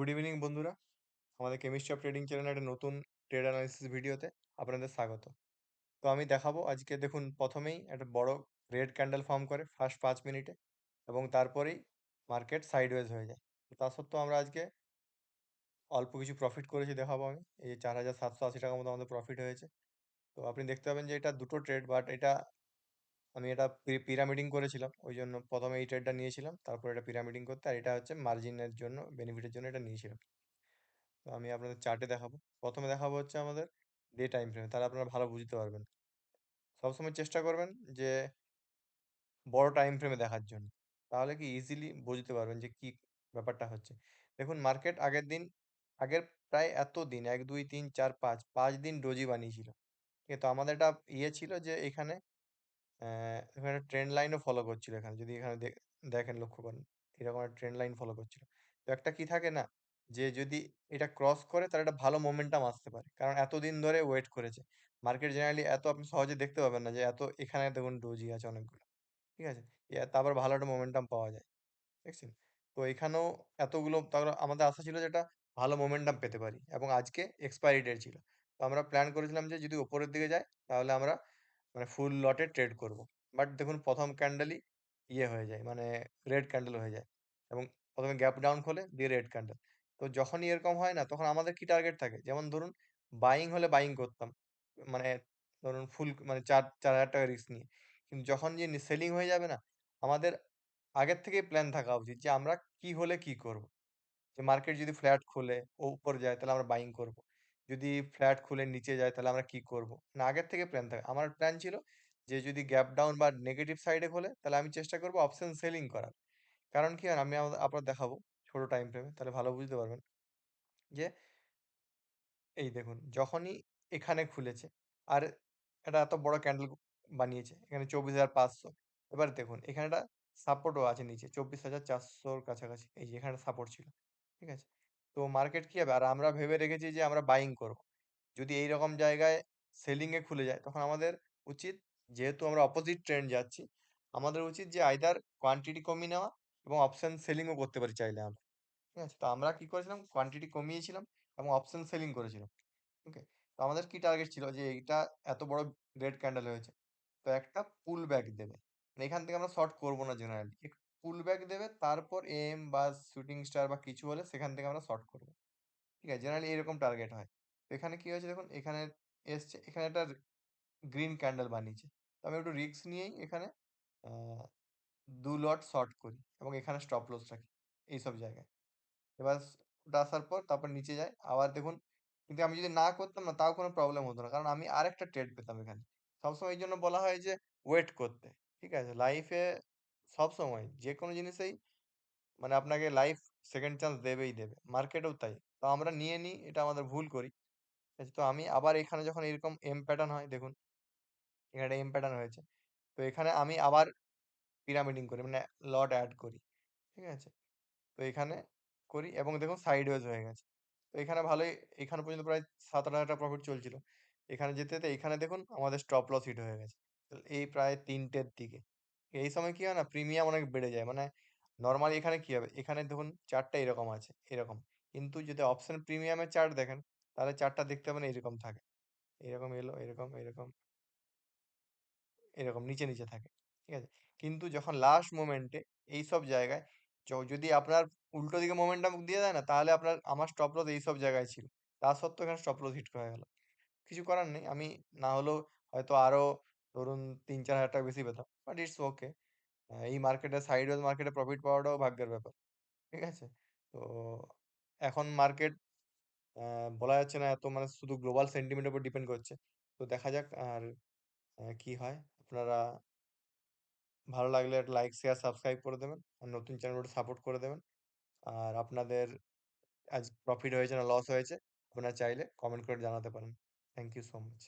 Good evening বন্ধুরা। আমাদের chemistry of trading চ্যানেলের একটা নতুন ট্রেড অ্যানালিসিস ভিডিওতে আপনাদের স্বাগত। তো আমি দেখাবো আজকে দেখুন প্রথমেই একটা বড় রেড ক্যান্ডেল ফর্ম করে ফার্স্ট 5 মিনিটে এবং তারপরেই মার্কেট সাইডওয়েজ হয়ে যায়। তো তা সত্ত্বেও আমরা আজকে অল্প কিছু প্রফিট করেছি দেখাবো আমি। এই যে 4,780 টাকার মতো আমাদের প্রফিট হয়েছে। তো আপনি দেখতে পাবেন যে এটা দুটো ট্রেড, বাট এটা আমি এটা পিরামিডিং করেছিলাম, ওই জন্য প্রথমে এই ট্রেডটা নিয়েছিলাম, তারপর এটা পিরামিডিং করতে, আর এটা হচ্ছে মার্জিনের জন্য, বেনিফিটের জন্য এটা নিয়েছিলাম। তো আমি আপনাদের চার্টে দেখাবো। প্রথমে দেখাবো হচ্ছে আমাদের ডে টাইম ফ্রেমে, তাহলে আপনারা ভালো বুঝতে পারবেন। সবসময় চেষ্টা করবেন যে বড় টাইম ফ্রেমে দেখার জন্য, তাহলে কি ইজিলি বুঝতে পারবেন যে কি ব্যাপারটা হচ্ছে। দেখুন মার্কেট আগের প্রায় এত দিন, 1 2 3 4 5 দিন ডোজি বানিয়েছিল। ঠিক আছে, তো আমাদের একটা ইয়ে ছিল যে এখানে ট্রেন্ড লাইনও ফলো করছিল। এখানে যদি এখানে দেখেন, লক্ষ্য করেন, এরকম একটা ট্রেন্ড লাইন ফলো করছিল। তো একটা কি থাকে না, যে যদি এটা ক্রস করে তাহলে একটা ভালো মোমেন্টাম আসতে পারে, কারণ এতদিন ধরে ওয়েট করেছে। মার্কেট জেনারেলি এত আপনি সহজে দেখতে পাবেন না যে এত এখানে দেখুন ডোজি আছে অনেকগুলো। ঠিক আছে, তারপর ভালো একটা মোমেন্টাম পাওয়া যায়, দেখছেন? তো এখানেও এতগুলো, তারপর আমাদের আশা ছিল যে এটা ভালো মোমেন্টাম পেতে পারি, এবং আজকে এক্সপায়ারি ডেট ছিল। তো আমরা প্ল্যান করেছিলাম যে যদি ওপরের দিকে যায় তাহলে আমরা মানে ফুল লটে ট্রেড করব। বাট দেখুন প্রথম ক্যান্ডেলই ইয়ে হয়ে যায়, মানে রেড ক্যান্ডেল হয়ে যায়, এবং প্রথমে গ্যাপ ডাউন খোলে দিয়ে রেড ক্যান্ডেল। তো যখনই এরকম হয় না, তখন আমাদের কি টার্গেট থাকে, যেমন ধরুন বাইং হলে বাইং করতাম, মানে ধরুন ফুল মানে 4,000 টাকা রিস্ক নিয়ে। কিন্তু যখন যে সেলিং হয়ে যাবে না, আমাদের আগের থেকেই প্ল্যান থাকা উচিত যে আমরা কি হলে কি করব। যে মার্কেট যদি ফ্ল্যাট খোলে ও উপরে যায় তাহলে আমরা বাইং করব। যদি ফ্ল্যাট খুলে নিচে যায় তাহলে আমরা কি করব? না, আগের থেকে প্ল্যান থাকে। আমার প্ল্যান ছিল যে যদি গ্যাপ ডাউন বা নেগেটিভ সাইডে খোলে তাহলে আমি চেষ্টা করব অপশন সেলিং করার। কারণ কি হয়, আমি আপনার দেখাবো ছোট টাইম ফ্রেমে, তাহলে ভালো বুঝতে পারবেন। যে এই দেখুন যখনই এখানে খুলেছে, আর এটা এত বড় ক্যান্ডেল বানিয়েছে এখানে 24,500। এবার দেখুন এখানে একটা সাপোর্টও আছে নিচে 24,400-র কাছাকাছি, এই যে এখানে সাপোর্ট ছিল। ঠিক আছে, তো মার্কেট কি হবে, আর আমরা ভেবে রেখেছি যে আমরা বাইং করব। যদি এই রকম জায়গায় সেলিং এ খুলে যায়, তখন আমাদের উচিত, যেহেতু আমরা অপোজিট ট্রেন্ড যাচ্ছি, আমাদের উচিত যে আইদার কোয়ান্টিটি কমিয়ে নেওয়া এবং অপশন সেলিংও করতে পারি চাইলে আমরা। ঠিক আছে, তো আমরা কি করেছিলাম, কোয়ান্টিটি কমিয়েছিলাম এবং অপশন সেলিং করেছিলাম। ওকে, তো আমাদের কি টার্গেট ছিল যে এইটা এত বড় রেড ক্যান্ডেল হয়েছে, তো একটা পুল ব্যাক দেবে, মানে এখান থেকে আমরা শর্ট করবো না জেনারেলি, পুল ব্যাক দেবে, তারপর এম বা শুটিং স্টার বা কিছু হলে সেখান থেকে আমরা শর্ট করবো। ঠিক আছে, জেনারেলি এরকম টার্গেট হয়। তো এখানে কি হয়েছে দেখুন, এখানে এসছে, এখানে একটা গ্রিন ক্যান্ডেল বানিয়েছে। তো আমি একটু রিস্ক নিয়েই এখানে আহ, 2 লট শর্ট করি এবং এখানে স্টপ লস রাখি এইসব জায়গায়। এবার ওটা আসার পর তারপর নিচে যায় আবার দেখুন। কিন্তু আমি যদি না করতাম না, তাও কোনো প্রবলেম হতো না, কারণ আমি আরেকটা ট্রেড পেতাম এখানে। সবসময় এই জন্য বলা হয় যে ওয়েট করতে। ঠিক আছে, লাইফে সবসময় যে কোনো জিনিসেই মানে আপনাকে লাইফ সেকেন্ড চান্স দেবেই দেবে, মার্কেটেও তাই। তো আমরা নিয়ে নিই, এটা আমাদের ভুল করি। ঠিক আছে, তো আমি আবার এখানে যখন এরকম এম প্যাটার্ন হয়, দেখুন এখানে এম প্যাটার্ন হয়েছে, তো এখানে আমি আবার পিরামিডিং করি, মানে লট অ্যাড করি। ঠিক আছে, তো এখানে করি এবং দেখুন সাইডওয়েজ হয়ে গেছে। তো এখানে ভালোই, এখানে পর্যন্ত প্রায় 7,000 টাকা প্রফিট চলছিল। এখানে যেতে যেতে এখানে দেখুন আমাদের স্টপ লস হিট হয়ে গেছে। তো এই প্রায় 3টের দিকে। এই সময় কি হয় না, প্রিমিয়াম অনেক বেড়ে যায়। মানে নর্মালি এখানে কি হবে, এখানে দেখুন চার্টটা এরকম আছে, এরকম। কিন্তু যদি অপশন প্রিমিয়ামের চার্ট দেখেন, তাহলে চার্টটা দেখতে পাবেন এরকম থাকে, এরকম এলো, এরকম এরকম এরকম নিচে নিচে থাকে। ঠিক আছে, কিন্তু যখন লাস্ট মোমেন্টে এইসব জায়গায় যদি আপনার উল্টো দিকে মোমেন্টাম দিয়ে দেয় না, তাহলে আমার স্টপ লস এইসব জায়গায় ছিল। তা সত্ত্বেও এখানে স্টপ লস হিট হয়ে গেল। কিছু করার নেই, আমি না হলেও হয়তো আরো ধরুন 3-4 হাজার টাকা বেশি পেতাম, বাট ইটস ওকে। এই মার্কেটে, সাইডওয়েজ মার্কেটে প্রফিট পাওয়াটাও ভাগ্যের ব্যাপার। ঠিক আছে, তো এখন মার্কেট বলা যাচ্ছে না, এত মানে শুধু গ্লোবাল সেন্টিমেন্টের উপর ডিপেন্ড করছে। তো দেখা যাক আর কি হয়। আপনারা ভালো লাগলে একটা লাইক, শেয়ার, সাবস্ক্রাইব করে দেবেন। আর নতুন চ্যানেলটা সাপোর্ট করে দেবেন। আর আপনাদের আজ প্রফিট হয়েছে না লস হয়েছে, আপনারা চাইলে কমেন্ট করে জানাতে পারেন। Thank you so much.